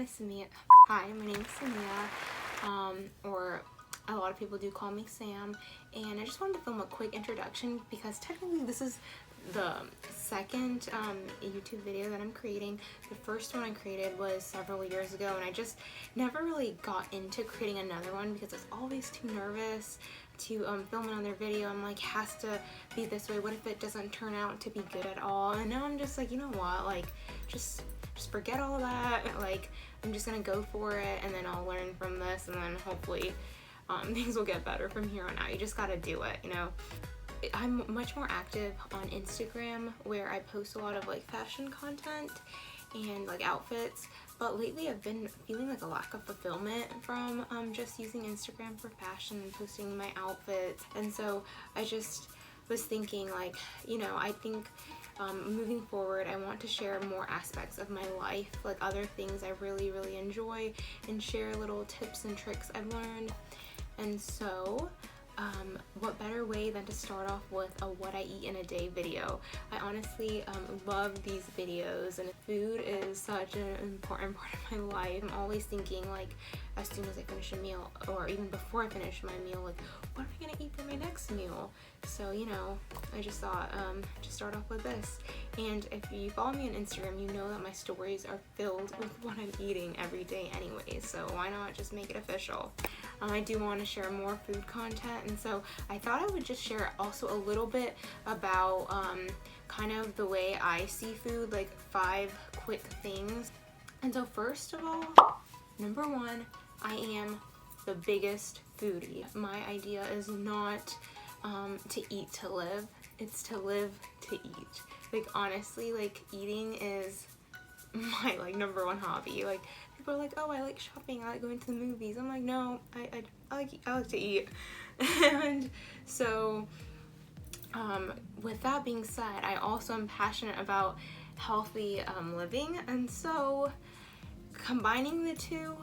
is Samia. Hi, my name is Samia, or a lot of people do call me Sam, and I just wanted to film a quick introduction because technically this is the second YouTube video that I'm creating. The first one I created was several years ago, and I just never really got into creating another one because I was always too nervous to film another video. I'm like, has to be this way. What if it doesn't turn out to be good at all? And now I'm just like, you know what, like just forget all of that. Like, I'm just gonna go for it, and then I'll learn from this, and then hopefully things will get better from here on out. You just gotta do it, you know. I'm much more active on Instagram, where I post a lot of like fashion content and like outfits, but lately I've been feeling like a lack of fulfillment from just using Instagram for fashion and posting my outfits. And so I just was thinking, like, you know, I think moving forward I want to share more aspects of my life, like other things I really enjoy, and share little tips and tricks I've learned. And so what better way than to start off with a what I eat in a day video. I honestly love these videos, and food is such an important part of my life. I'm always thinking, like, as soon as I finish a meal, or even before I finish my meal, like, what am I gonna eat for my next meal? So, you know, I just thought just start off with this. And if you follow me on Instagram, you know that my stories are filled with what I'm eating every day anyway, so why not just make it official? I do want to share more food content, and so I thought I would just share also a little bit about kind of the way I see food, like 5 quick things. And so first of all, number 1, I am the biggest foodie. My idea is not to eat to live, it's to live to eat. Like, honestly, like, eating is my like number 1 hobby. Like, people are like, oh, I like shopping, I like going to the movies. I'm like, no, I like to eat. And so with that being said, I also am passionate about healthy living, and so combining the two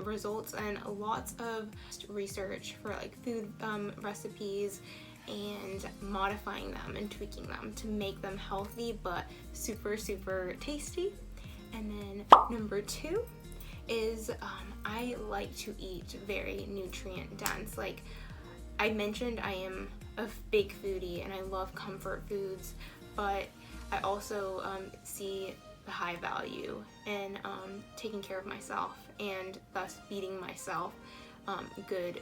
results in lots of research for like food recipes, and modifying them and tweaking them to make them healthy but super tasty. And then number 2 is I like to eat very nutrient dense. Like I mentioned, I am a big foodie and I love comfort foods, but I also see the high value in taking care of myself, and thus feeding myself good,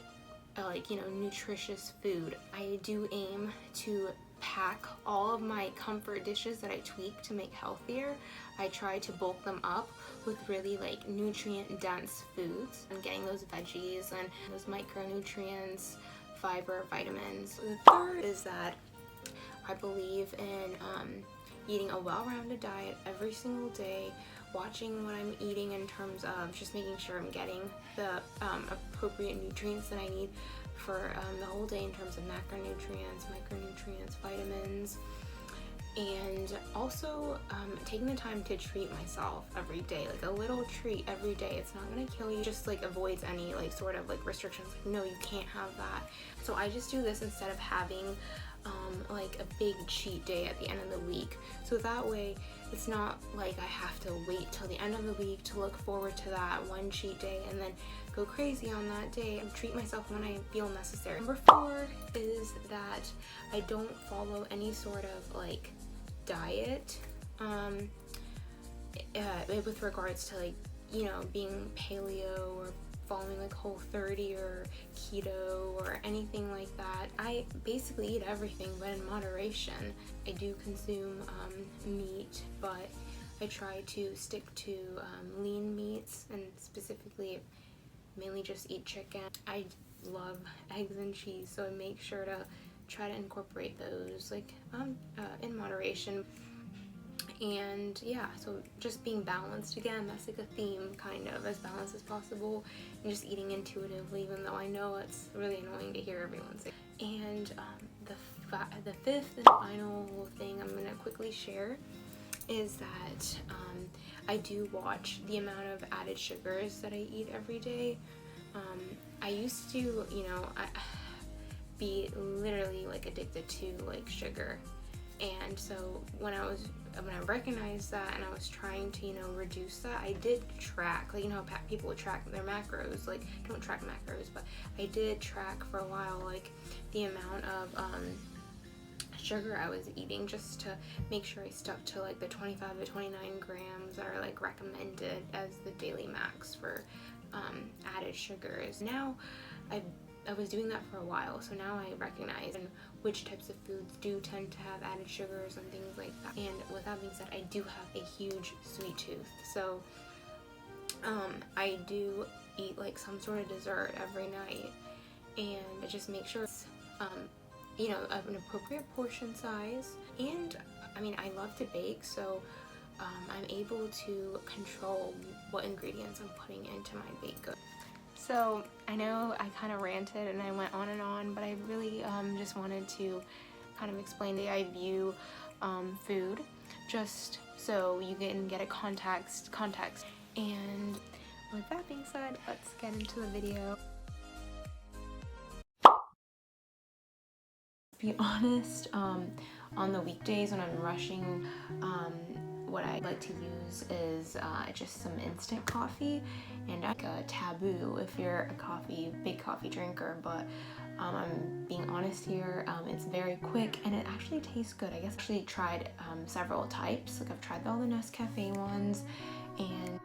like, you know, nutritious food. I do aim to pack all of my comfort dishes that I tweak to make healthier. I try to bulk them up with really like nutrient dense foods, and getting those veggies and those micronutrients, fiber, vitamins. The third is that I believe in eating a well-rounded diet every single day, watching what I'm eating in terms of just making sure I'm getting the appropriate nutrients that I need for the whole day in terms of macronutrients, micronutrients, vitamins, and also taking the time to treat myself every day, like a little treat every day. It's not gonna kill you, just like avoids any like sort of like restrictions, like no, you can't have that. So I just do this instead of having like a big cheat day at the end of the week. So that way it's not like I have to wait till the end of the week to look forward to that one cheat day and then go crazy on that day. I treat myself when I feel necessary. Number 4 is that I don't follow any sort of like diet with regards to, like, you know, being paleo or following like Whole30 or keto or anything like that. I basically eat everything, but in moderation. I do consume meat, but I try to stick to lean meats, and specifically mainly just eat chicken. I love eggs and cheese, so I make sure to try to incorporate those like in moderation. And yeah, so just being balanced, again, that's like a theme, kind of as balanced as possible, and just eating intuitively, even though I know it's really annoying to hear everyone say. And the 5th and final thing I'm gonna quickly share is that I do watch the amount of added sugars that I eat every day. I used to, you know, be literally like addicted to like sugar, And so when I recognized that and I was trying to, you know, reduce that, I did track, like, you know how people would track their macros, like, don't track macros, but I did track for a while, like, the amount of sugar I was eating, just to make sure I stuck to like the 25 to 29 grams that are like recommended as the daily max for added sugars. Now I was doing that for a while, so now I recognize which types of foods do tend to have added sugars and things like that. And with that being said, I do have a huge sweet tooth, so I do eat like some sort of dessert every night, and I just make sure it's you know, of an appropriate portion size. And I mean, I love to bake, so I'm able to control what ingredients I'm putting into my baked goods. So I know I kind of ranted and I went on, but I really just wanted to kind of explain the way I view food, just so you can get a context. And with that being said, let's get into the video. To be honest, on the weekdays when I'm rushing, what I like to use is just some instant coffee, and like a taboo if you're a big coffee drinker, but I'm being honest here, it's very quick and it actually tastes good. I guess I actually tried several types, like I've tried all the Nescafe ones, and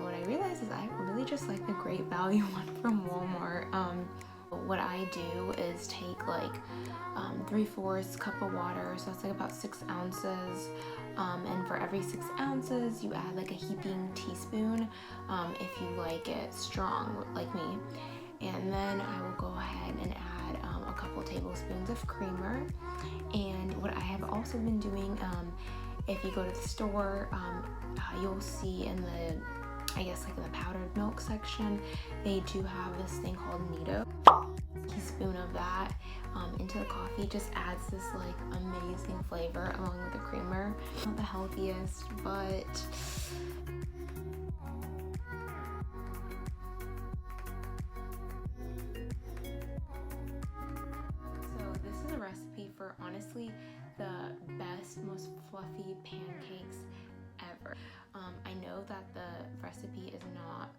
what I realized is I really just like the Great Value one from Walmart. What I do is take like 3/4 cup of water, so that's like about 6 ounces, and for every 6 ounces you add like a heaping teaspoon if you like it strong like me, and then I will go ahead and add a couple tablespoons of creamer. And what I have also been doing, if you go to the store, you'll see in the, I guess like in the powdered milk section, they do have this thing called Nido. Teaspoon of that into the coffee just adds this like amazing flavor along with the creamer. Not the healthiest, but so this is a recipe for honestly the best, most fluffy pancakes ever. I know that the recipe is not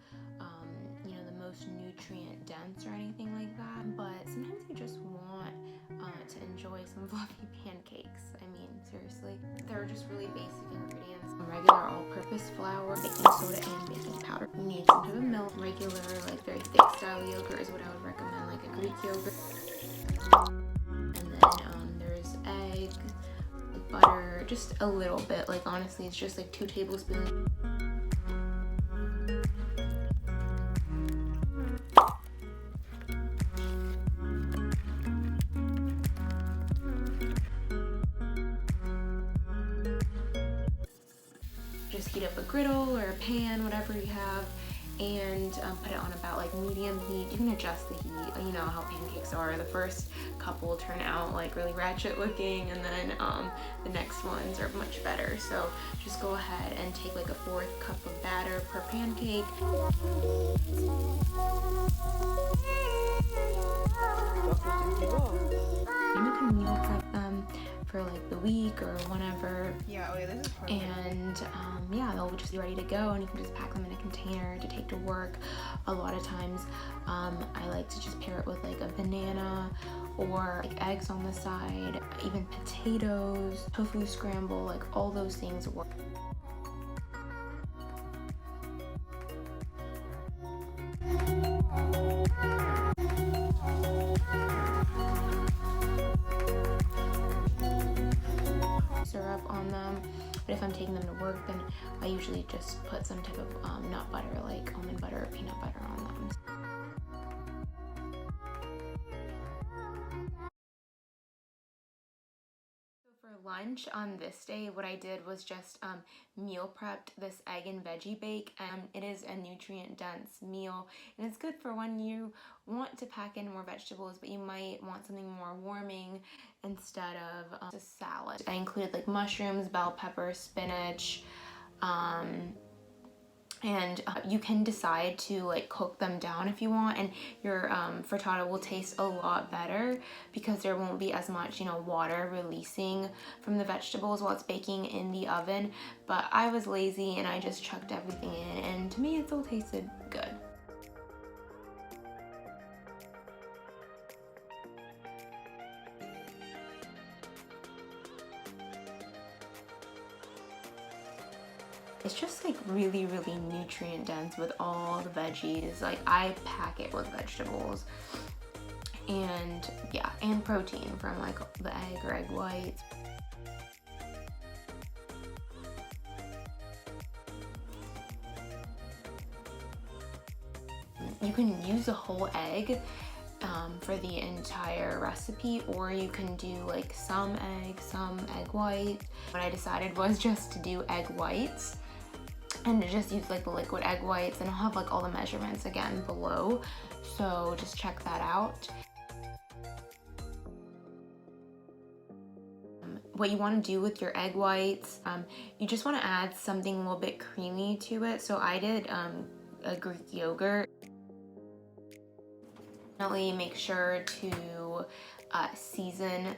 you know, the most nutrient dense or anything like that, but sometimes you just want to enjoy some fluffy pancakes. I mean, seriously, they're just really basic ingredients: regular all-purpose flour, baking soda, and baking powder. You need some type of milk. Regular, like very thick style yogurt is what I would recommend, like a Greek yogurt. And then there's egg, butter, just a little bit, like honestly it's just like 2 tablespoons. Just heat up a griddle or a pan, whatever you have, and put it on about like medium heat. You can adjust the heat. You know how pancakes are. The first couple will turn out like really ratchet looking, and then the next ones are much better. So just go ahead and take like a 1/4 cup of batter per pancake. You can meal prep them for like the week or whenever. Yeah, okay, this is perfect. And yeah, they'll just be ready to go, and you can just pack them in a container to take to work. A lot of times I like to just pair it with like a banana or like eggs on the side, even potatoes, tofu scramble, like all those things work. Syrup on them, but if I'm taking them to work, then I usually just put some type of nut butter, like almond butter or peanut butter on them. So for lunch on this day, what I did was just meal prepped this egg and veggie bake, and it is a nutrient dense meal, and it's good for when you want to pack in more vegetables, but you might want something more warming instead of a salad. I included like mushrooms, bell pepper, spinach, And you can decide to like cook them down if you want, and your frittata will taste a lot better because there won't be as much, you know, water releasing from the vegetables while it's baking in the oven. But I was lazy and I just chucked everything in, and to me it still tasted good. It's just like really, really nutrient dense with all the veggies. Like I pack it with vegetables and yeah, and protein from like the egg or egg whites. You can use a whole egg for the entire recipe, or you can do like some egg white. What I decided was just to do egg whites and to just use like the liquid egg whites, and I'll have like all the measurements again below, so just check that out. What you want to do with your egg whites, you just want to add something a little bit creamy to it. So I did a Greek yogurt. Definitely make sure to season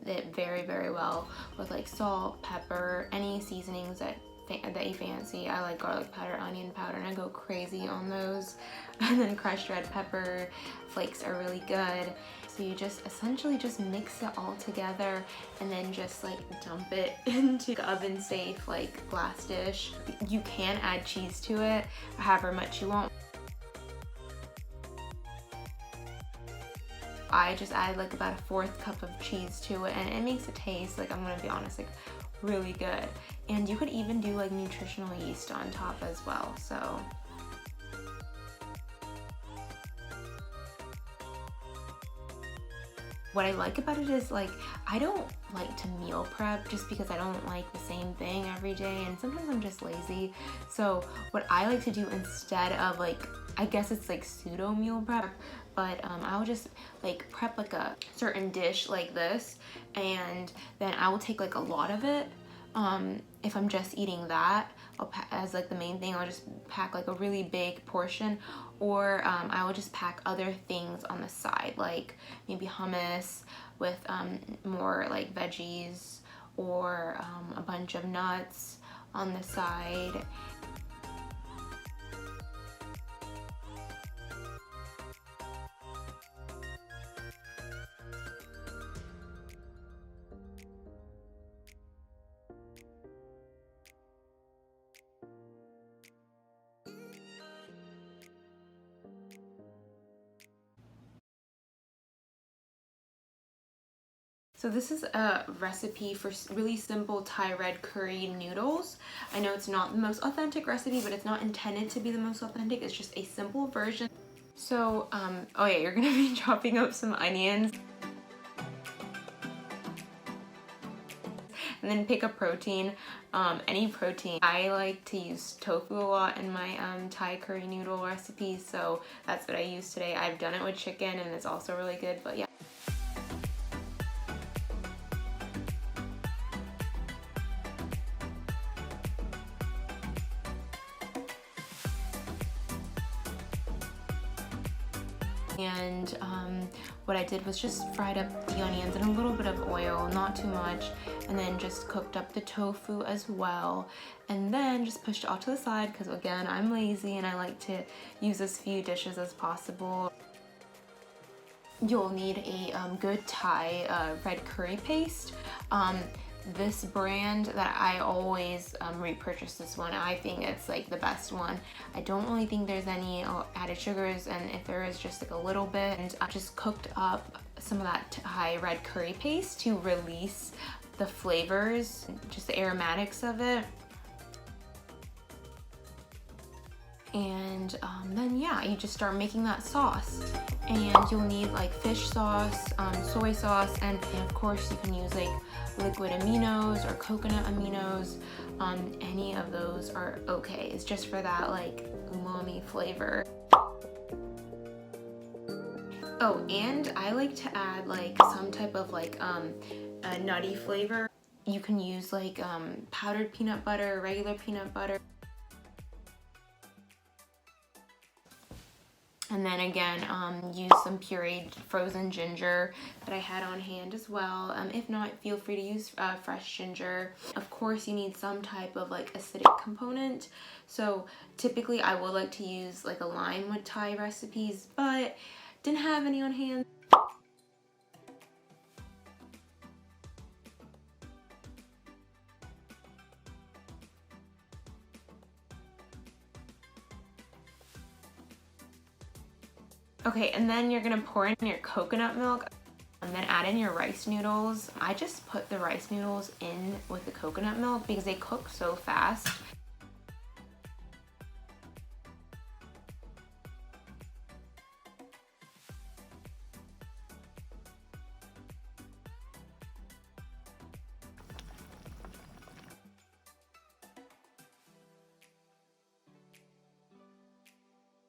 it very, very well with like salt, pepper, any seasonings that you fancy. I like garlic powder, onion powder, and I go crazy on those. And then crushed red pepper flakes are really good. So you just essentially just mix it all together and then just like dump it into the oven safe like glass dish. You can add cheese to it, however much you want. I just added like about a 1/4 cup of cheese to it, and it makes it taste, like, I'm gonna be honest, like really good. And you could even do like nutritional yeast on top as well, so. What I like about it is like, I don't like to meal prep just because I don't like the same thing every day, and sometimes I'm just lazy. So what I like to do instead of like, I guess it's like pseudo meal prep, but I'll just like prep like a certain dish like this, and then I will take like a lot of it. If I'm just eating that, as like the main thing, I'll just pack like a really big portion, or I will just pack other things on the side, like maybe hummus with more like veggies, or a bunch of nuts on the side. So this is a recipe for really simple Thai red curry noodles. I know it's not the most authentic recipe, but it's not intended to be the most authentic. It's just a simple version. So, oh yeah, you're gonna be chopping up some onions. And then pick a protein, any protein. I like to use tofu a lot in my Thai curry noodle recipes, so that's what I use today. I've done it with chicken and it's also really good, but yeah. And what I did was just fried up the onions in a little bit of oil, not too much, and then just cooked up the tofu as well, and then just pushed it off to the side because again, I'm lazy and I like to use as few dishes as possible. You'll need a good Thai red curry paste. This brand that I always repurchase this one. I think it's like the best one. I don't really think there's any added sugars, and if there is, just like a little bit. And I just cooked up some of that Thai red curry paste to release the flavors, just the aromatics of it. And then yeah, you just start making that sauce, and you'll need like fish sauce, soy sauce, and of course you can use like liquid aminos or coconut aminos. Any of those are okay. It's just for that like umami flavor. Oh, and I like to add like some type of like a nutty flavor. You can use like powdered peanut butter, regular peanut butter. And then again, use some pureed frozen ginger that I had on hand as well. If not, feel free to use fresh ginger. Of course, you need some type of like acidic component. So typically I would like to use like a lime with Thai recipes, but didn't have any on hand. Okay, and then you're gonna pour in your coconut milk and then add in your rice noodles. I just put the rice noodles in with the coconut milk because they cook so fast.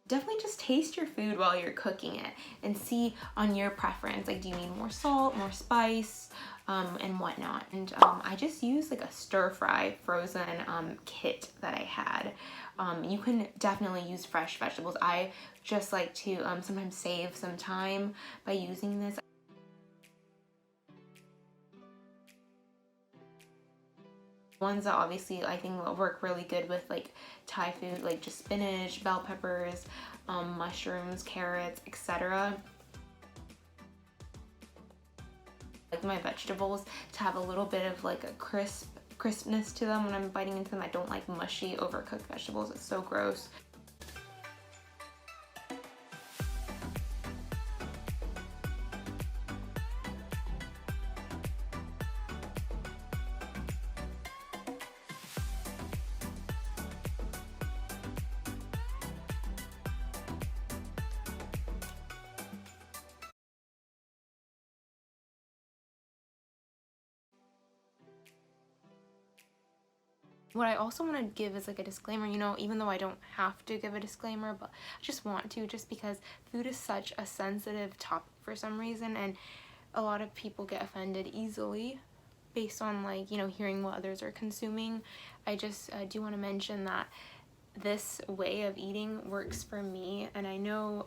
Definitely just taste your food while you're cooking it and see on your preference, like do you need more salt, more spice, and whatnot. And I just used like a stir fry frozen kit that I had. You can definitely use fresh vegetables. I just like to sometimes save some time by using this. Ones that obviously I think will work really good with like Thai food, like just spinach, bell peppers, mushrooms, carrots, etc. Like my vegetables to have a little bit of like a crispness to them when I'm biting into them. I don't like mushy, overcooked vegetables. It's so gross. What I also want to give is like a disclaimer, you know, even though I don't have to give a disclaimer, but I just want to, just because food is such a sensitive topic for some reason, and a lot of people get offended easily based on like, you know, hearing what others are consuming. I just do want to mention that this way of eating works for me, and I know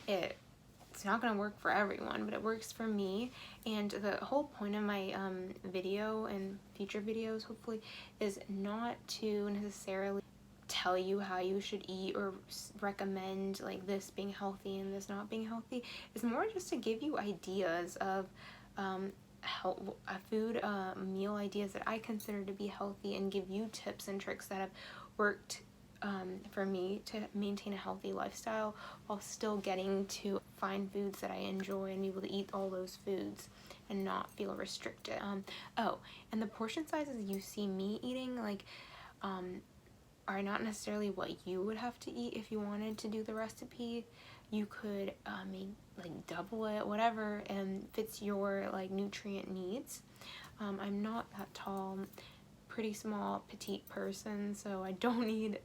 it's not going to work for everyone, but it works for me. And the whole point of my video and future videos hopefully is not to necessarily tell you how you should eat or recommend like this being healthy and this not being healthy. It's more just to give you ideas of food meal ideas that I consider to be healthy, and give you tips and tricks that have worked for me to maintain a healthy lifestyle while still getting to find foods that I enjoy and be able to eat all those foods and not feel restricted. Oh, and the portion sizes you see me eating like are not necessarily what you would have to eat if you wanted to do the recipe. You could make like double it, whatever, and fits your like nutrient needs. I'm not that tall, pretty small, petite person, so I don't need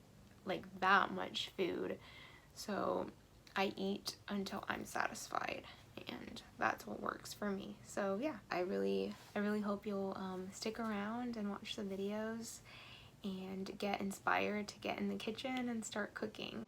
like that much food. So I eat until I'm satisfied, and that's what works for me. So yeah, I really hope you'll stick around and watch the videos and get inspired to get in the kitchen and start cooking.